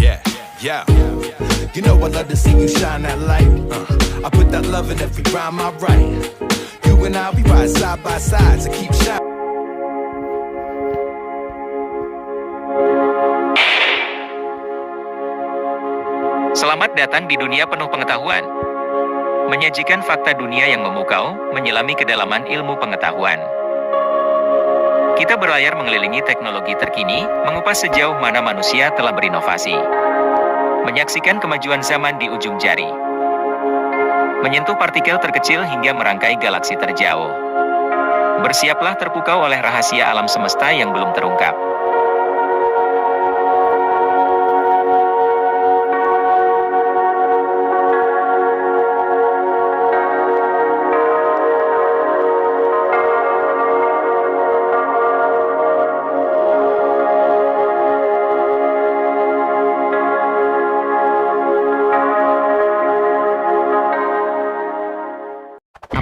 Yeah, yeah. You know I love to see you shine that light. I put that love in every rhyme I write. You and I, we ride side by side to keep shining. Selamat datang di dunia penuh pengetahuan. Menyajikan fakta dunia yang memukau, menyelami kedalaman ilmu pengetahuan. Kita berlayar mengelilingi teknologi terkini, mengupas sejauh mana manusia telah berinovasi. Menyaksikan kemajuan zaman di ujung jari. Menyentuh partikel terkecil hingga merangkai galaksi terjauh. Bersiaplah terpukau oleh rahasia alam semesta yang belum terungkap.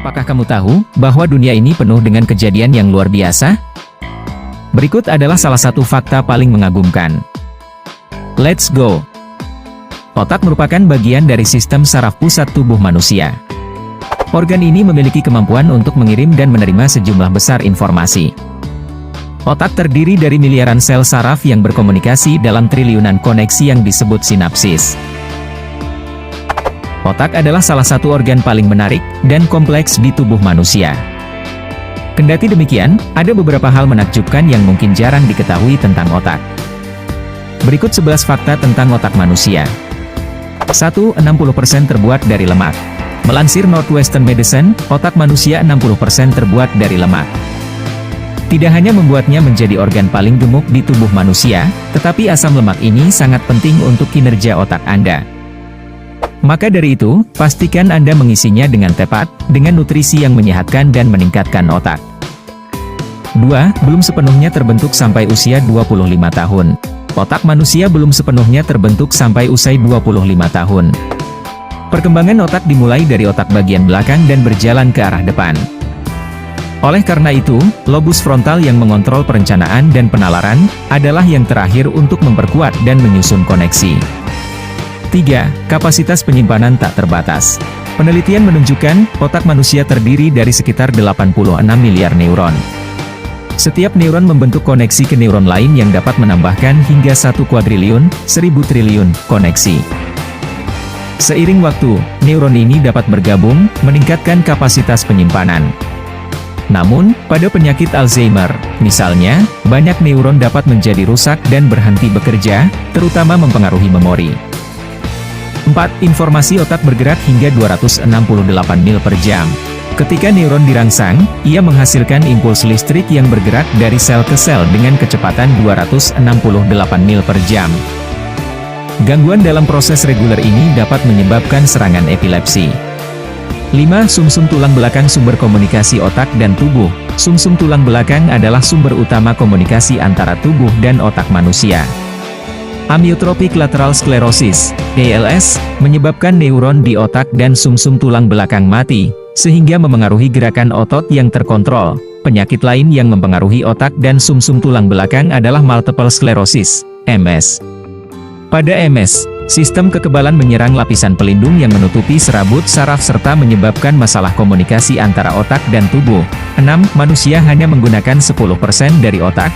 Apakah kamu tahu bahwa dunia ini penuh dengan kejadian yang luar biasa? Berikut adalah salah satu fakta paling mengagumkan. Let's go! Otak merupakan bagian dari sistem saraf pusat tubuh manusia. Organ ini memiliki kemampuan untuk mengirim dan menerima sejumlah besar informasi. Otak terdiri dari miliaran sel saraf yang berkomunikasi dalam triliunan koneksi yang disebut sinapsis. Otak adalah salah satu organ paling menarik dan kompleks di tubuh manusia. Kendati demikian, ada beberapa hal menakjubkan yang mungkin jarang diketahui tentang otak. Berikut 11 fakta tentang otak manusia. 1. 60% terbuat dari lemak. Melansir Northwestern Medicine, otak manusia 60% terbuat dari lemak. Tidak hanya membuatnya menjadi organ paling gemuk di tubuh manusia, tetapi asam lemak ini sangat penting untuk kinerja otak Anda. Maka dari itu, pastikan Anda mengisinya dengan tepat, dengan nutrisi yang menyehatkan dan meningkatkan otak. 2. Belum sepenuhnya terbentuk sampai usia 25 tahun. Otak manusia belum sepenuhnya terbentuk sampai usai 25 tahun. Perkembangan otak dimulai dari otak bagian belakang dan berjalan ke arah depan. Oleh karena itu, lobus frontal yang mengontrol perencanaan dan penalaran, adalah yang terakhir untuk memperkuat dan menyusun koneksi. 3. Kapasitas penyimpanan tak terbatas. Penelitian menunjukkan, otak manusia terdiri dari sekitar 86 miliar neuron. Setiap neuron membentuk koneksi ke neuron lain yang dapat menambahkan hingga 1 kuadriliun, 1000 triliun, koneksi. Seiring waktu, neuron ini dapat bergabung, meningkatkan kapasitas penyimpanan. Namun, pada penyakit Alzheimer, misalnya, banyak neuron dapat menjadi rusak dan berhenti bekerja, terutama mempengaruhi memori. 4. Informasi otak bergerak hingga 268 mil per jam. Ketika neuron dirangsang, ia menghasilkan impuls listrik yang bergerak dari sel ke sel dengan kecepatan 268 mil per jam. Gangguan dalam proses reguler ini dapat menyebabkan serangan epilepsi. 5. Sumsum tulang belakang sumber komunikasi otak dan tubuh. Sumsum tulang belakang adalah sumber utama komunikasi antara tubuh dan otak manusia. Amyotrophic lateral sclerosis, ALS, menyebabkan neuron di otak dan sumsum tulang belakang mati, sehingga memengaruhi gerakan otot yang terkontrol. Penyakit lain yang mempengaruhi otak dan sumsum tulang belakang adalah multiple sclerosis, MS. Pada MS, sistem kekebalan menyerang lapisan pelindung yang menutupi serabut saraf serta menyebabkan masalah komunikasi antara otak dan tubuh. 6. Manusia hanya menggunakan 10% dari otak.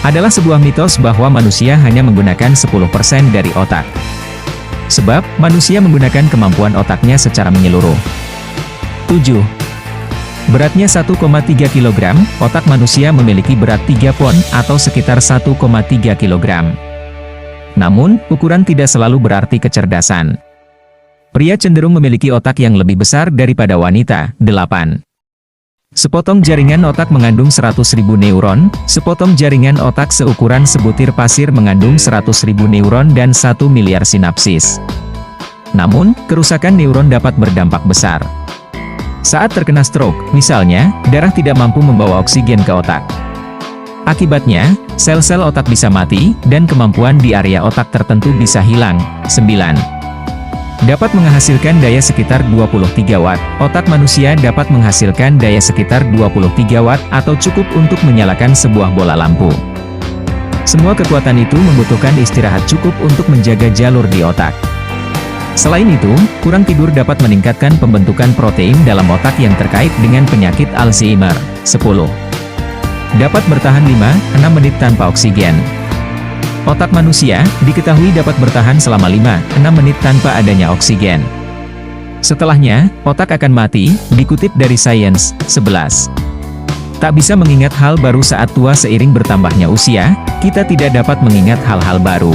Adalah sebuah mitos bahwa manusia hanya menggunakan 10% dari otak. Sebab, manusia menggunakan kemampuan otaknya secara menyeluruh. 7. Beratnya 1,3 kg, otak manusia memiliki berat 3 pon, atau sekitar 1,3 kg. Namun, ukuran tidak selalu berarti kecerdasan. Pria cenderung memiliki otak yang lebih besar daripada wanita. 8. Sepotong jaringan otak mengandung 100.000 neuron, sepotong jaringan otak seukuran sebutir pasir mengandung 100.000 neuron dan 1 miliar sinapsis. Namun, kerusakan neuron dapat berdampak besar. Saat terkena stroke, misalnya, darah tidak mampu membawa oksigen ke otak. Akibatnya, sel-sel otak bisa mati, dan kemampuan di area otak tertentu bisa hilang. 9. Dapat menghasilkan daya sekitar 23 watt. Otak manusia dapat menghasilkan daya sekitar 23 watt, atau cukup untuk menyalakan sebuah bola lampu. Semua kekuatan itu membutuhkan istirahat cukup untuk menjaga jalur di otak. Selain itu, kurang tidur dapat meningkatkan pembentukan protein dalam otak yang terkait dengan penyakit Alzheimer. 10. Dapat bertahan 5-6 menit tanpa oksigen. Otak manusia diketahui dapat bertahan selama 5-6 menit tanpa adanya oksigen. Setelahnya, otak akan mati, dikutip dari Science. 11. Tak bisa mengingat hal baru saat tua. Seiring bertambahnya usia, kita tidak dapat mengingat hal-hal baru.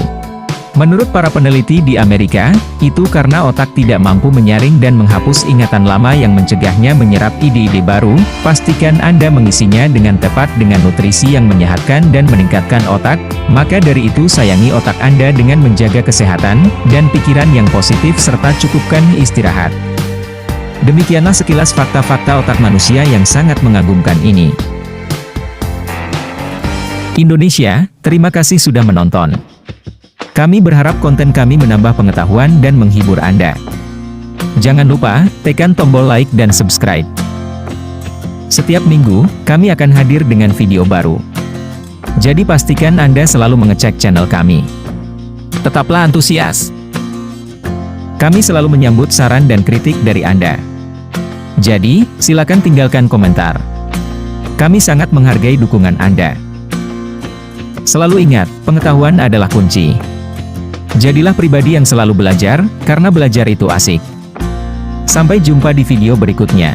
Menurut para peneliti di Amerika, itu karena otak tidak mampu menyaring dan menghapus ingatan lama yang mencegahnya menyerap ide-ide baru. Pastikan Anda mengisinya dengan tepat dengan nutrisi yang menyehatkan dan meningkatkan otak. Maka dari itu sayangi otak Anda dengan menjaga kesehatan dan pikiran yang positif serta cukupkan istirahat. Demikianlah sekilas fakta-fakta otak manusia yang sangat mengagumkan ini. Indonesia, terima kasih sudah menonton. Kami berharap konten kami menambah pengetahuan dan menghibur Anda. Jangan lupa, tekan tombol like dan subscribe. Setiap minggu, kami akan hadir dengan video baru. Jadi pastikan Anda selalu mengecek channel kami. Tetaplah antusias. Kami selalu menyambut saran dan kritik dari Anda. Jadi, silakan tinggalkan komentar. Kami sangat menghargai dukungan Anda. Selalu ingat, pengetahuan adalah kunci. Jadilah pribadi yang selalu belajar, karena belajar itu asik. Sampai jumpa di video berikutnya.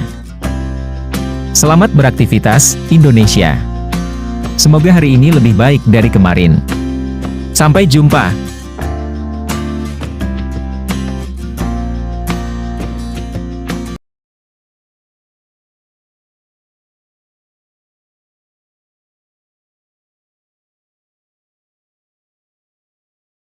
Selamat beraktivitas, Indonesia. Semoga hari ini lebih baik dari kemarin. Sampai jumpa.